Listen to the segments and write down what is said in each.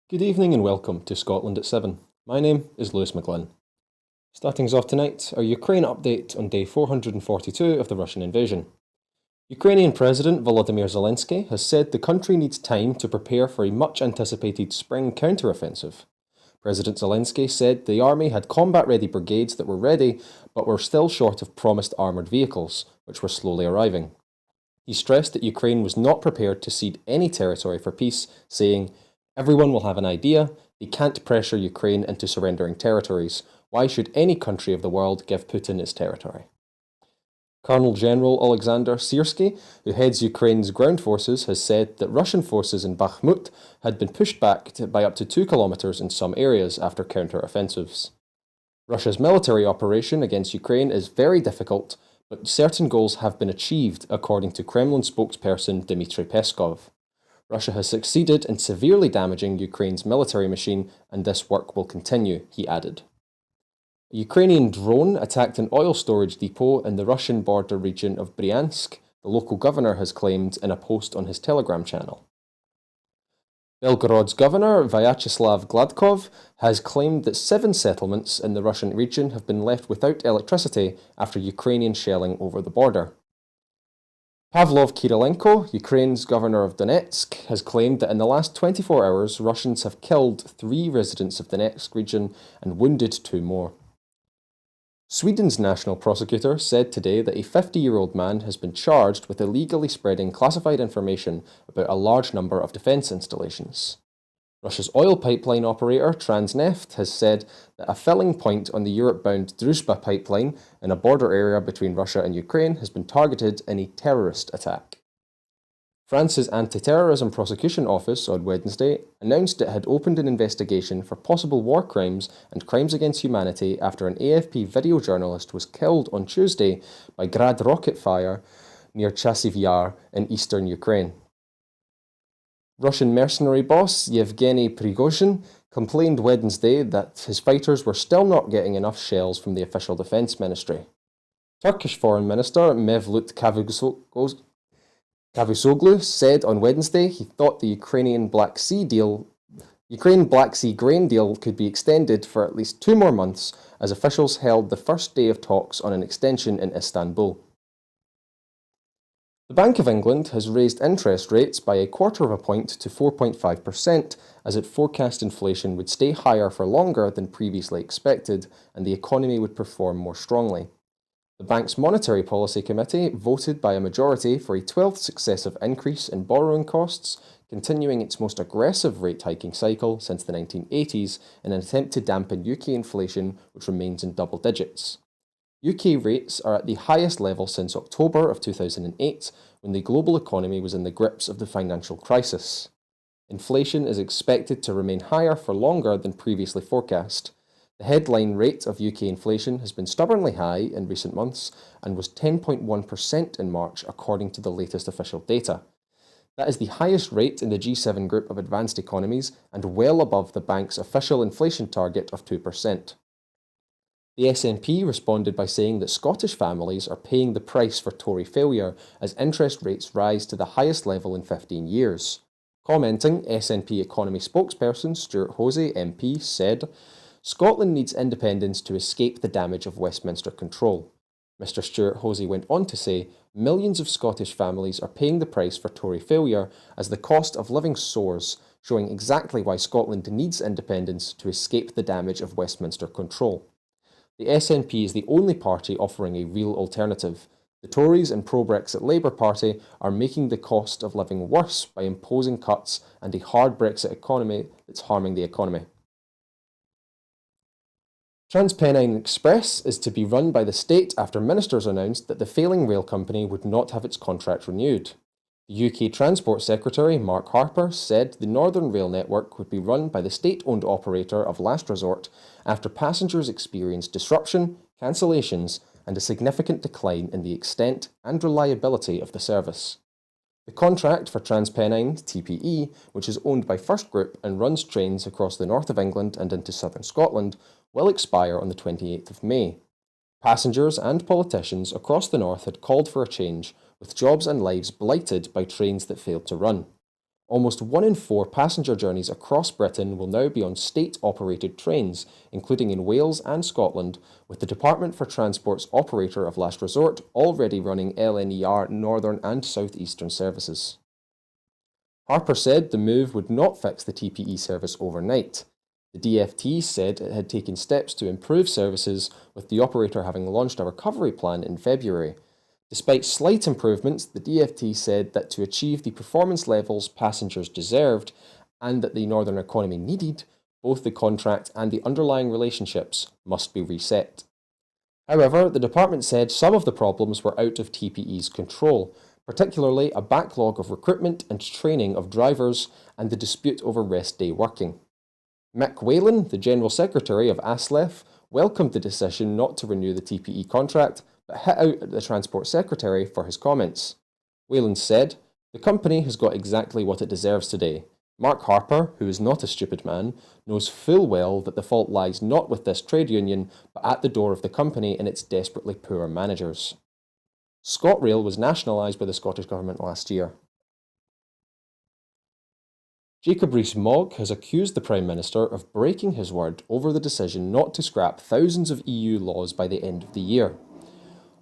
Good evening and welcome to Scotland at 7. My name is Lewis McGlynn. Starting us off tonight, our Ukraine update on day 442 of the Russian invasion. Ukrainian President Volodymyr Zelensky has said the country needs time to prepare for a much-anticipated spring counter-offensive. President Zelensky said the army had combat-ready brigades that were ready, but were still short of promised armoured vehicles, which were slowly arriving. He stressed that Ukraine was not prepared to cede any territory for peace, saying, "Everyone will have an idea. They can't pressure Ukraine into surrendering territories. Why should any country of the world give Putin its territory?" Colonel General Alexander Syrski, who heads Ukraine's ground forces, has said that Russian forces in Bakhmut had been pushed back by up to 2 kilometers in some areas after counter-offensives. Russia's military operation against Ukraine is very difficult, but certain goals have been achieved, according to Kremlin spokesperson Dmitry Peskov. Russia has succeeded in severely damaging Ukraine's military machine, and this work will continue, he added. A Ukrainian drone attacked an oil storage depot in the Russian border region of Bryansk, the local governor has claimed in a post on his Telegram channel. Belgorod's governor, Vyacheslav Gladkov, has claimed that 7 settlements in the Russian region have been left without electricity after Ukrainian shelling over the border. Pavlov Kyrylenko, Ukraine's governor of Donetsk, has claimed that in the last 24 hours, Russians have killed 3 residents of the Donetsk region and wounded 2 more. Sweden's national prosecutor said today that a 50-year-old man has been charged with illegally spreading classified information about a large number of defence installations. Russia's oil pipeline operator Transneft has said that a filling point on the Europe-bound Druzhba pipeline in a border area between Russia and Ukraine has been targeted in a terrorist attack. France's Anti-Terrorism Prosecution Office on Wednesday announced it had opened an investigation for possible war crimes and crimes against humanity after an AFP video journalist was killed on Tuesday by Grad rocket fire near Chasiv Yar in eastern Ukraine. Russian mercenary boss Yevgeny Prigozhin complained Wednesday that his fighters were still not getting enough shells from the official defence ministry. Turkish Foreign Minister Mevlut Cavusoglu said on Wednesday he thought the Ukraine Black Sea grain deal could be extended for at least 2 more months as officials held the first day of talks on an extension in Istanbul. The Bank of England has raised interest rates by 1/4 point to 4.5% as it forecast inflation would stay higher for longer than previously expected and the economy would perform more strongly. The bank's Monetary Policy Committee voted by a majority for a 12th successive increase in borrowing costs, continuing its most aggressive rate hiking cycle since the 1980s in an attempt to dampen UK inflation, which remains in double digits. UK rates are at the highest level since October of 2008, when the global economy was in the grips of the financial crisis. Inflation is expected to remain higher for longer than previously forecast. The headline rate of UK inflation has been stubbornly high in recent months and was 10.1% in March, according to the latest official data. That is the highest rate in the G7 group of advanced economies and well above the bank's official inflation target of 2%. The SNP responded by saying that Scottish families are paying the price for Tory failure as interest rates rise to the highest level in 15 years. Commenting, SNP economy spokesperson Stuart Hosey MP said, "Scotland needs independence to escape the damage of Westminster control." Mr Stuart Hosey went on to say, "Millions of Scottish families are paying the price for Tory failure as the cost of living soars, showing exactly why Scotland needs independence to escape the damage of Westminster control." The SNP is the only party offering a real alternative. The Tories and pro-Brexit Labour Party are making the cost of living worse by imposing cuts and a hard Brexit economy that's harming the economy. TransPennine Express is to be run by the state after ministers announced that the failing rail company would not have its contract renewed. The UK Transport Secretary, Mark Harper, said the Northern Rail network would be run by the state-owned operator of last resort after passengers experienced disruption, cancellations, and a significant decline in the extent and reliability of the service. The contract for TransPennine TPE, which is owned by First Group and runs trains across the north of England and into southern Scotland, will expire on the 28th of May. Passengers and politicians across the north had called for a change, with jobs and lives blighted by trains that failed to run. Almost 1 in 4 passenger journeys across Britain will now be on state-operated trains, including in Wales and Scotland, with the Department for Transport's operator of last resort already running LNER northern and southeastern services. Harper said the move would not fix the TPE service overnight. The DfT said it had taken steps to improve services, with the operator having launched a recovery plan in February. Despite slight improvements, the DfT said that to achieve the performance levels passengers deserved and that the northern economy needed, both the contract and the underlying relationships must be reset. However, the department said some of the problems were out of TPE's control, particularly a backlog of recruitment and training of drivers and the dispute over rest day working. McGlynn, the General Secretary of ASLEF, welcomed the decision not to renew the TPE contract, but hit out at the Transport Secretary for his comments. Whelan said, "The company has got exactly what it deserves today. Mark Harper, who is not a stupid man, knows full well that the fault lies not with this trade union, but at the door of the company and its desperately poor managers." ScotRail was nationalised by the Scottish Government last year. Jacob Rees-Mogg has accused the Prime Minister of breaking his word over the decision not to scrap thousands of EU laws by the end of the year.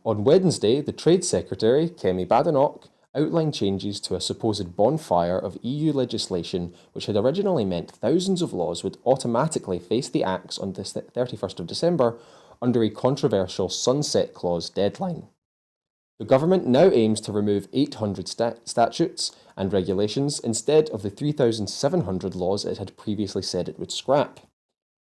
On Wednesday, the Trade Secretary, Kemi Badenoch, outlined changes to a supposed bonfire of EU legislation which had originally meant thousands of laws would automatically face the axe on the 31st of December under a controversial sunset clause deadline. The government now aims to remove 800 statutes and regulations instead of the 3,700 laws it had previously said it would scrap.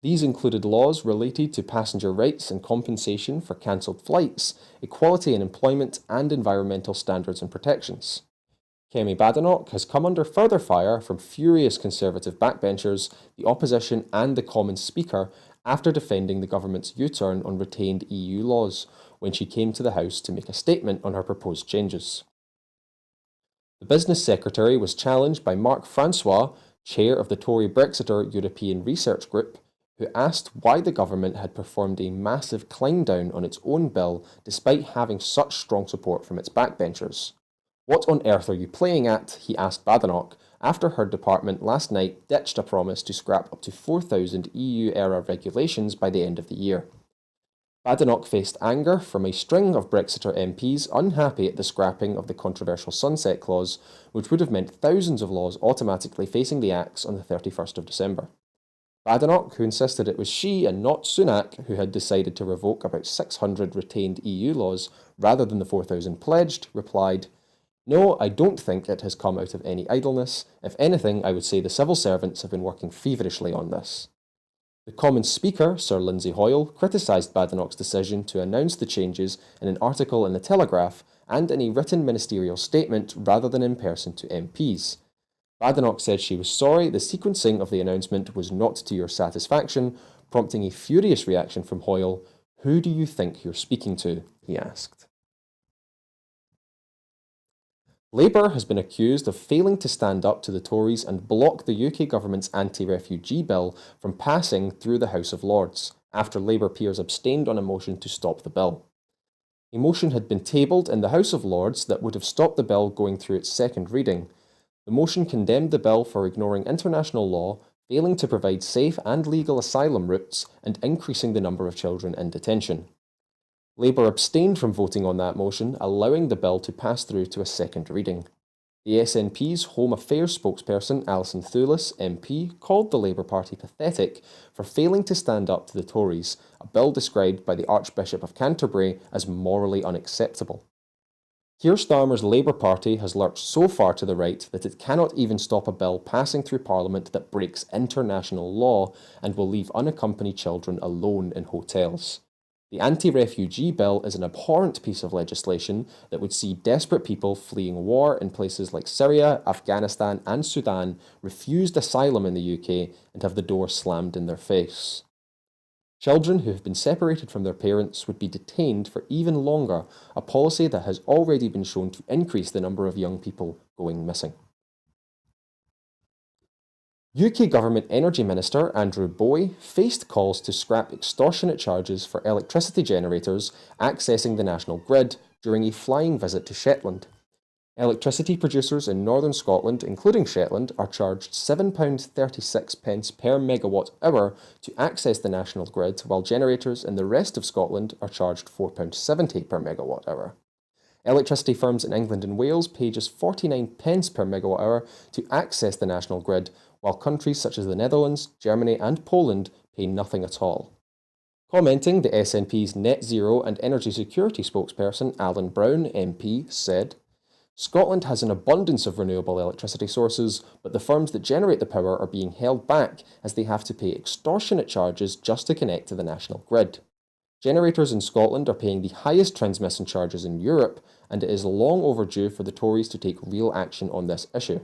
These included laws related to passenger rights and compensation for cancelled flights, equality in employment, and environmental standards and protections. Kemi Badenoch has come under further fire from furious Conservative backbenchers, the opposition and the Commons Speaker after defending the government's U-turn on retained EU laws when she came to the House to make a statement on her proposed changes. The Business Secretary was challenged by Mark Francois, chair of the Tory Brexiter European Research Group, who asked why the government had performed a massive climb down on its own bill despite having such strong support from its backbenchers. "What on earth are you playing at?" he asked Badenoch after her department last night ditched a promise to scrap up to 4,000 EU-era regulations by the end of the year. Badenoch faced anger from a string of Brexiter MPs unhappy at the scrapping of the controversial sunset clause, which would have meant thousands of laws automatically facing the axe on the 31st of December. Badenoch, who insisted it was she and not Sunak who had decided to revoke about 600 retained EU laws rather than the 4,000 pledged, replied, "No, I don't think it has come out of any idleness. If anything, I would say the civil servants have been working feverishly on this." The Commons Speaker, Sir Lindsay Hoyle, criticised Badenoch's decision to announce the changes in an article in The Telegraph and in a written ministerial statement rather than in person to MPs. Badenoch said she was sorry the sequencing of the announcement was not to your satisfaction, prompting a furious reaction from Hoyle. "Who do you think you're speaking to?" he asked. Labour has been accused of failing to stand up to the Tories and block the UK government's anti-refugee bill from passing through the House of Lords, after Labour peers abstained on a motion to stop the bill. A motion had been tabled in the House of Lords that would have stopped the bill going through its second reading. The motion condemned the bill for ignoring international law, failing to provide safe and legal asylum routes, and increasing the number of children in detention. Labour abstained from voting on that motion, allowing the bill to pass through to a second reading. The SNP's Home Affairs spokesperson Alison Thewlis, MP, called the Labour Party pathetic for failing to stand up to the Tories, a bill described by the Archbishop of Canterbury as morally unacceptable. Keir Starmer's Labour Party has lurched so far to the right that it cannot even stop a bill passing through Parliament that breaks international law and will leave unaccompanied children alone in hotels. The anti-refugee bill is an abhorrent piece of legislation that would see desperate people fleeing war in places like Syria, Afghanistan and Sudan refused asylum in the UK and have the door slammed in their face. Children who have been separated from their parents would be detained for even longer, a policy that has already been shown to increase the number of young people going missing. UK Government Energy Minister Andrew Bowie faced calls to scrap extortionate charges for electricity generators accessing the national grid during a flying visit to Shetland. Electricity producers in northern Scotland, including Shetland, are charged £7.36 per megawatt hour to access the national grid, while generators in the rest of Scotland are charged £4.70 per megawatt hour. Electricity firms in England and Wales pay just 49 pence per megawatt hour to access the national grid, while countries such as the Netherlands, Germany and Poland pay nothing at all. Commenting, the SNP's Net Zero and Energy Security spokesperson Alan Brown, MP, said, "Scotland has an abundance of renewable electricity sources, but the firms that generate the power are being held back as they have to pay extortionate charges just to connect to the national grid. Generators in Scotland are paying the highest transmission charges in Europe, and it is long overdue for the Tories to take real action on this issue.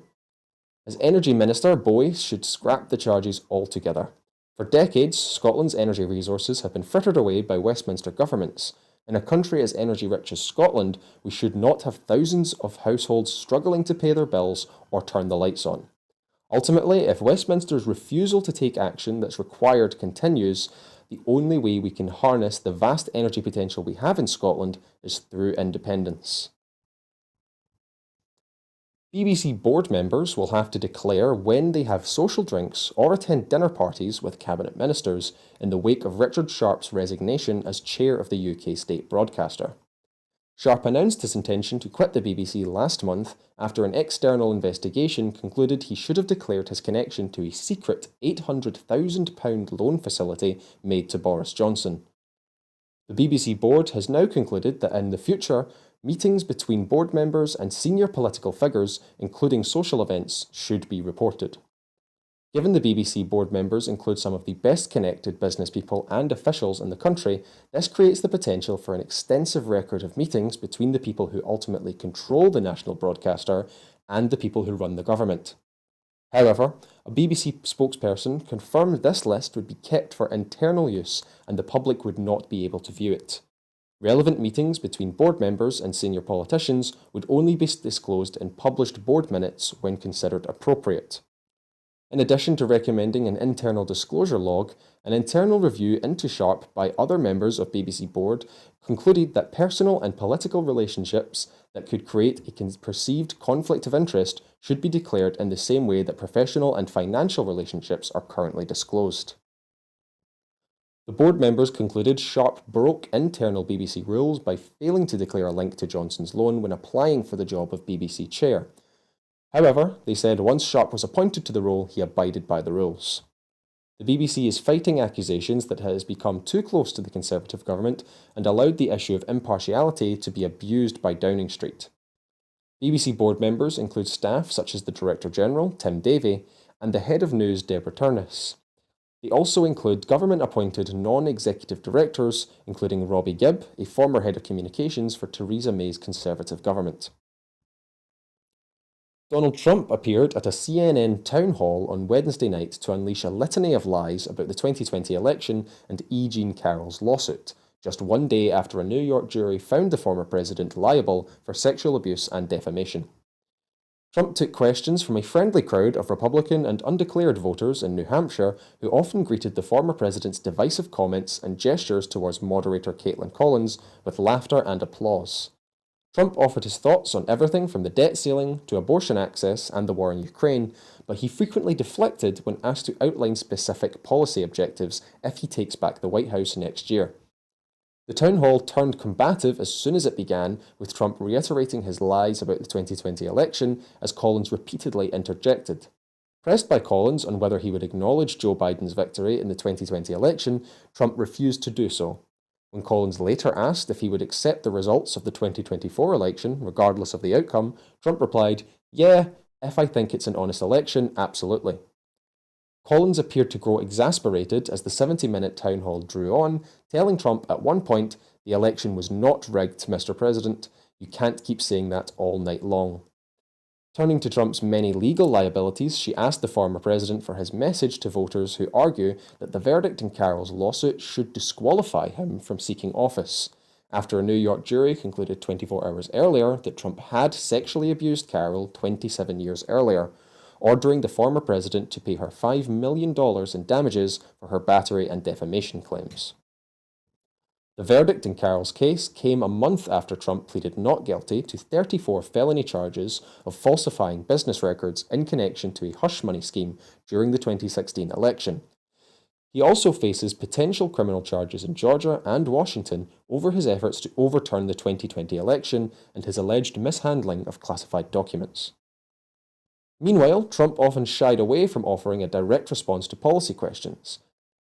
As Energy Minister, Bowie should scrap the charges altogether. For decades, Scotland's energy resources have been frittered away by Westminster governments. In a country as energy-rich as Scotland, we should not have thousands of households struggling to pay their bills or turn the lights on. Ultimately, if Westminster's refusal to take action that's required continues, the only way we can harness the vast energy potential we have in Scotland is through independence." BBC board members will have to declare when they have social drinks or attend dinner parties with cabinet ministers in the wake of Richard Sharp's resignation as chair of the UK state broadcaster. Sharp announced his intention to quit the BBC last month after an external investigation concluded he should have declared his connection to a secret £800,000 loan facility made to Boris Johnson. The BBC board has now concluded that in the future, meetings between board members and senior political figures, including social events, should be reported. Given the BBC board members include some of the best connected business people and officials in the country, this creates the potential for an extensive record of meetings between the people who ultimately control the national broadcaster and the people who run the government. However, a BBC spokesperson confirmed this list would be kept for internal use and the public would not be able to view it. Relevant meetings between board members and senior politicians would only be disclosed in published board minutes when considered appropriate. In addition to recommending an internal disclosure log, an internal review into Sharp by other members of BBC board concluded that personal and political relationships that could create a perceived conflict of interest should be declared in the same way that professional and financial relationships are currently disclosed. The board members concluded Sharp broke internal BBC rules by failing to declare a link to Johnson's loan when applying for the job of BBC chair. However, they said once Sharp was appointed to the role, he abided by the rules. The BBC is fighting accusations that it has become too close to the Conservative government and allowed the issue of impartiality to be abused by Downing Street. BBC board members include staff such as the Director General, Tim Davie, and the Head of News, Deborah Turnes. They also include government-appointed non-executive directors, including Robbie Gibb, a former head of communications for Theresa May's Conservative government. Donald Trump appeared at a CNN town hall on Wednesday night to unleash a litany of lies about the 2020 election and E. Jean Carroll's lawsuit, just one day after a New York jury found the former president liable for sexual abuse and defamation. Trump took questions from a friendly crowd of Republican and undeclared voters in New Hampshire who often greeted the former president's divisive comments and gestures towards moderator Caitlin Collins with laughter and applause. Trump offered his thoughts on everything from the debt ceiling to abortion access and the war in Ukraine, but he frequently deflected when asked to outline specific policy objectives if he takes back the White House next year. The town hall turned combative as soon as it began, with Trump reiterating his lies about the 2020 election as Collins repeatedly interjected. Pressed by Collins on whether he would acknowledge Joe Biden's victory in the 2020 election, Trump refused to do so. When Collins later asked if he would accept the results of the 2024 election, regardless of the outcome, Trump replied, "Yeah, if I think it's an honest election, absolutely." Collins appeared to grow exasperated as the 70-minute town hall drew on, telling Trump at one point, "The election was not rigged, Mr. President. You can't keep saying that all night long." Turning to Trump's many legal liabilities, she asked the former president for his message to voters who argue that the verdict in Carroll's lawsuit should disqualify him from seeking office, after a New York jury concluded 24 hours earlier that Trump had sexually abused Carroll 27 years earlier, ordering the former president to pay her $5 million in damages for her battery and defamation claims. The verdict in Carroll's case came a month after Trump pleaded not guilty to 34 felony charges of falsifying business records in connection to a hush money scheme during the 2016 election. He also faces potential criminal charges in Georgia and Washington over his efforts to overturn the 2020 election and his alleged mishandling of classified documents. Meanwhile, Trump often shied away from offering a direct response to policy questions.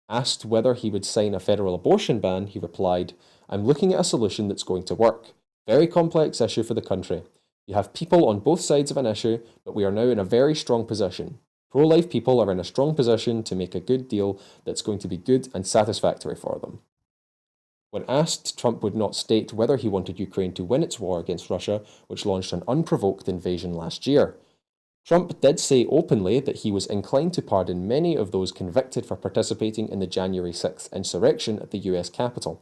Asked whether he would sign a federal abortion ban, he replied, "I'm looking at a solution that's going to work. Very complex issue for the country. You have people on both sides of an issue, but we are now in a very strong position. Pro-life people are in a strong position to make a good deal that's going to be good and satisfactory for them." When asked, Trump would not state whether he wanted Ukraine to win its war against Russia, which launched an unprovoked invasion last year. Trump did say openly that he was inclined to pardon many of those convicted for participating in the January 6th insurrection at the US Capitol.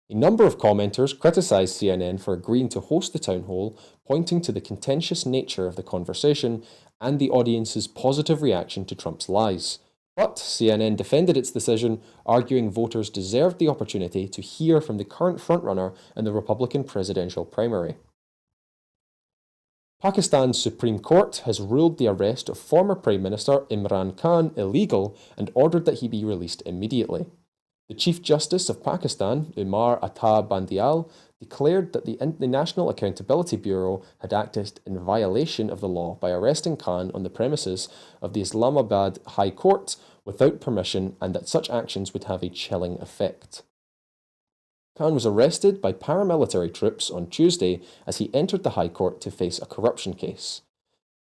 A number of commenters criticised CNN for agreeing to host the town hall, pointing to the contentious nature of the conversation and the audience's positive reaction to Trump's lies. But CNN defended its decision, arguing voters deserved the opportunity to hear from the current frontrunner in the Republican presidential primary. Pakistan's Supreme Court has ruled the arrest of former Prime Minister Imran Khan illegal and ordered that he be released immediately. The Chief Justice of Pakistan, Umar Ata Bandial, declared that the National Accountability Bureau had acted in violation of the law by arresting Khan on the premises of the Islamabad High Court without permission and that such actions would have a chilling effect. Khan was arrested by paramilitary troops on Tuesday as he entered the High Court to face a corruption case.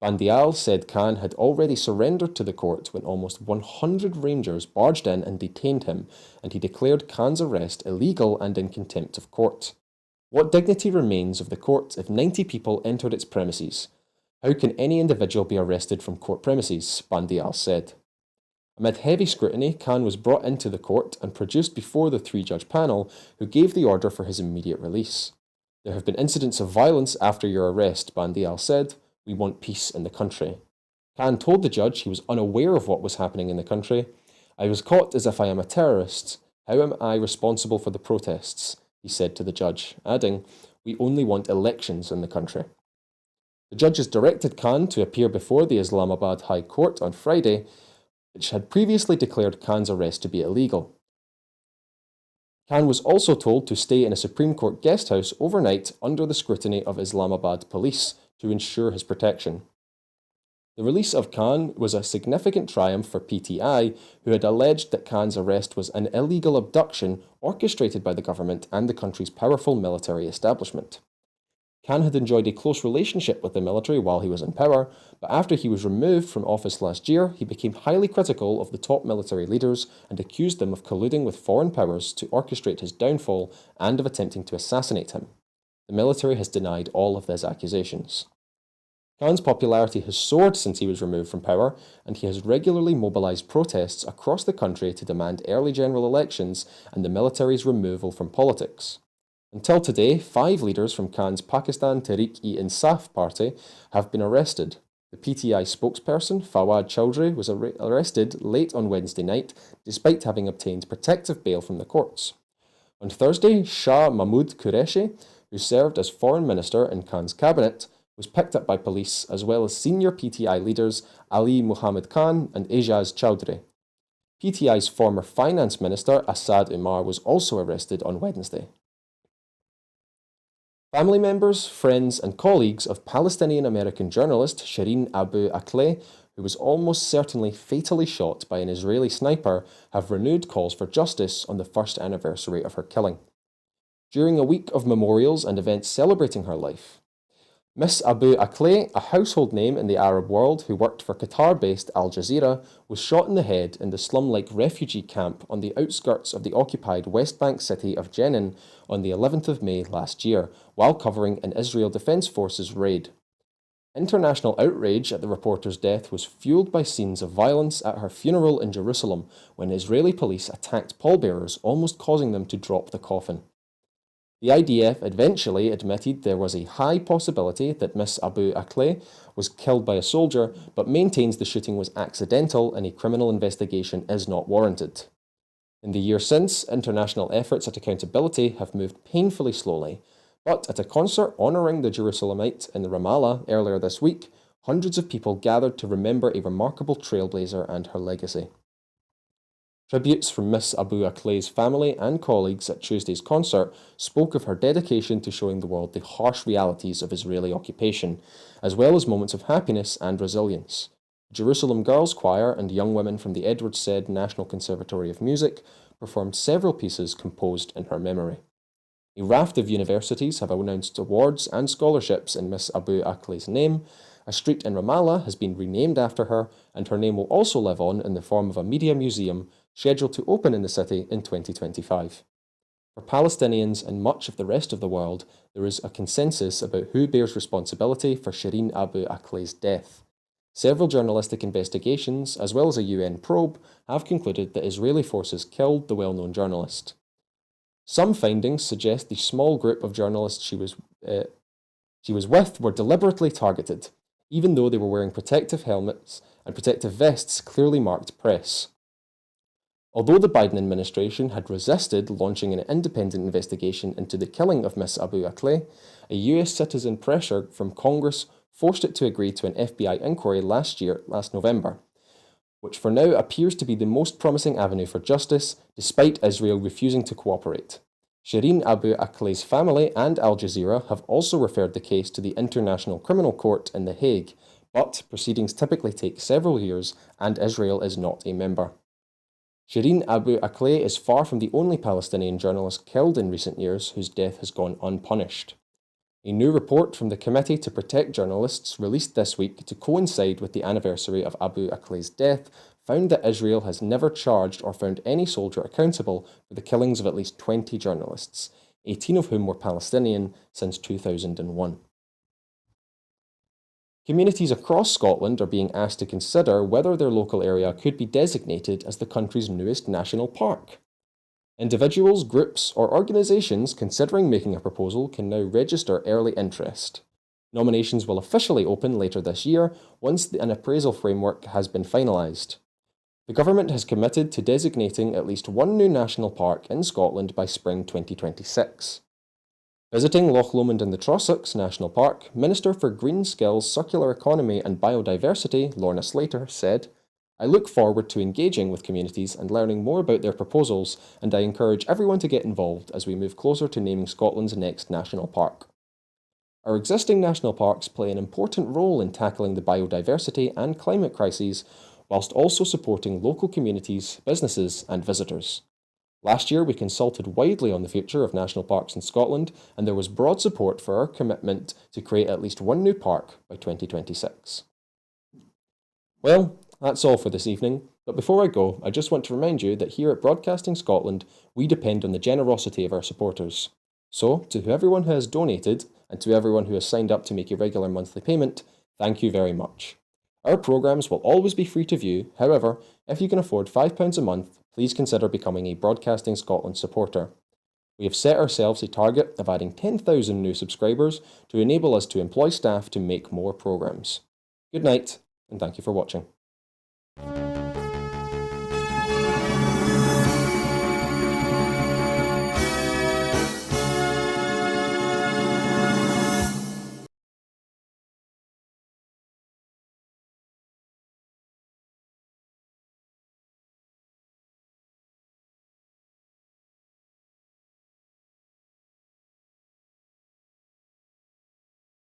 Bandial said Khan had already surrendered to the court when almost 100 rangers barged in and detained him, and he declared Khan's arrest illegal and in contempt of court. What dignity remains of the court if 90 people entered its premises? How can any individual be arrested from court premises? Bandial said. Amid heavy scrutiny, Khan was brought into the court and produced before the three-judge panel, who gave the order for his immediate release. "There have been incidents of violence after your arrest," Bandial said. "We want peace in the country." Khan told the judge he was unaware of what was happening in the country. "I was caught as if I am a terrorist. How am I responsible for the protests?" he said to the judge, adding, "We only want elections in the country." The judges directed Khan to appear before the Islamabad High Court on Friday, which had previously declared Khan's arrest to be illegal. Khan was also told to stay in a Supreme Court guest house overnight under the scrutiny of Islamabad police to ensure his protection. The release of Khan was a significant triumph for PTI, who had alleged that Khan's arrest was an illegal abduction orchestrated by the government and the country's powerful military establishment. Khan had enjoyed a close relationship with the military while he was in power, but after he was removed from office last year, he became highly critical of the top military leaders and accused them of colluding with foreign powers to orchestrate his downfall and of attempting to assassinate him. The military has denied all of these accusations. Khan's popularity has soared since he was removed from power, and he has regularly mobilized protests across the country to demand early general elections and the military's removal from politics. Until today, 5 leaders from Khan's Pakistan Tehreek-e-Insaf party have been arrested. The PTI spokesperson, Fawad Chowdhury, was arrested late on Wednesday night, despite having obtained protective bail from the courts. On Thursday, Shah Mahmood Qureshi, who served as foreign minister in Khan's cabinet, was picked up by police, as well as senior PTI leaders Ali Muhammad Khan and Ejaz Chowdhury. PTI's former finance minister, Asad Umar, was also arrested on Wednesday. Family members, friends, and colleagues of Palestinian-American journalist Shireen Abu Akleh, who was almost certainly fatally shot by an Israeli sniper, have renewed calls for justice on the first anniversary of her killing. During a week of memorials and events celebrating her life, Miss Abu Akleh, a household name in the Arab world who worked for Qatar-based Al Jazeera, was shot in the head in the slum-like refugee camp on the outskirts of the occupied West Bank city of Jenin on the 11th of May last year, while covering an Israel Defense Forces raid. International outrage at the reporter's death was fueled by scenes of violence at her funeral in Jerusalem when Israeli police attacked pallbearers, almost causing them to drop the coffin. The IDF eventually admitted there was a high possibility that Miss Abu Akleh was killed by a soldier, but maintains the shooting was accidental and a criminal investigation is not warranted. In the year since, international efforts at accountability have moved painfully slowly, but at a concert honouring the Jerusalemite in Ramallah earlier this week, hundreds of people gathered to remember a remarkable trailblazer and her legacy. Tributes from Miss Abu Akleh's family and colleagues at Tuesday's concert spoke of her dedication to showing the world the harsh realities of Israeli occupation, as well as moments of happiness and resilience. The Jerusalem Girls Choir and young women from the Edward Said National Conservatory of Music performed several pieces composed in her memory. A raft of universities have announced awards and scholarships in Miss Abu Akleh's name. A street in Ramallah has been renamed after her, and her name will also live on in the form of a media museum scheduled to open in the city in 2025. For Palestinians and much of the rest of the world, there is a consensus about who bears responsibility for Shireen Abu Akleh's death. Several journalistic investigations, as well as a UN probe, have concluded that Israeli forces killed the well-known journalist. Some findings suggest the small group of journalists she was with were deliberately targeted, even though they were wearing protective helmets and protective vests clearly marked press. Although the Biden administration had resisted launching an independent investigation into the killing of Miss Abu Akleh, a US citizen pressure from Congress forced it to agree to an FBI inquiry last November, which for now appears to be the most promising avenue for justice, despite Israel refusing to cooperate. Shireen Abu Akleh's family and Al Jazeera have also referred the case to the International Criminal Court in The Hague, but proceedings typically take several years and Israel is not a member. Shireen Abu Akleh is far from the only Palestinian journalist killed in recent years whose death has gone unpunished. A new report from the Committee to Protect Journalists, released this week to coincide with the anniversary of Abu Akleh's death, found that Israel has never charged or found any soldier accountable for the killings of at least 20 journalists, 18 of whom were Palestinian, since 2001. Communities across Scotland are being asked to consider whether their local area could be designated as the country's newest national park. Individuals, groups, or organisations considering making a proposal can now register early interest. Nominations will officially open later this year once an appraisal framework has been finalised. The government has committed to designating at least one new national park in Scotland by spring 2026. Visiting Loch Lomond in the Trossachs National Park, Minister for Green Skills, Circular Economy and Biodiversity, Lorna Slater, said, "I look forward to engaging with communities and learning more about their proposals, and I encourage everyone to get involved as we move closer to naming Scotland's next national park." Our existing national parks play an important role in tackling the biodiversity and climate crises, whilst also supporting local communities, businesses and visitors. Last year, we consulted widely on the future of national parks in Scotland, and there was broad support for our commitment to create at least one new park by 2026. Well, that's all for this evening, but before I go, I just want to remind you that here at Broadcasting Scotland, we depend on the generosity of our supporters. So, to everyone who has donated, and to everyone who has signed up to make a regular monthly payment, thank you very much. Our programmes will always be free to view, however, if you can afford £5 a month, please consider becoming a Broadcasting Scotland supporter. We have set ourselves a target of adding 10,000 new subscribers to enable us to employ staff to make more programmes. Good night, and thank you for watching.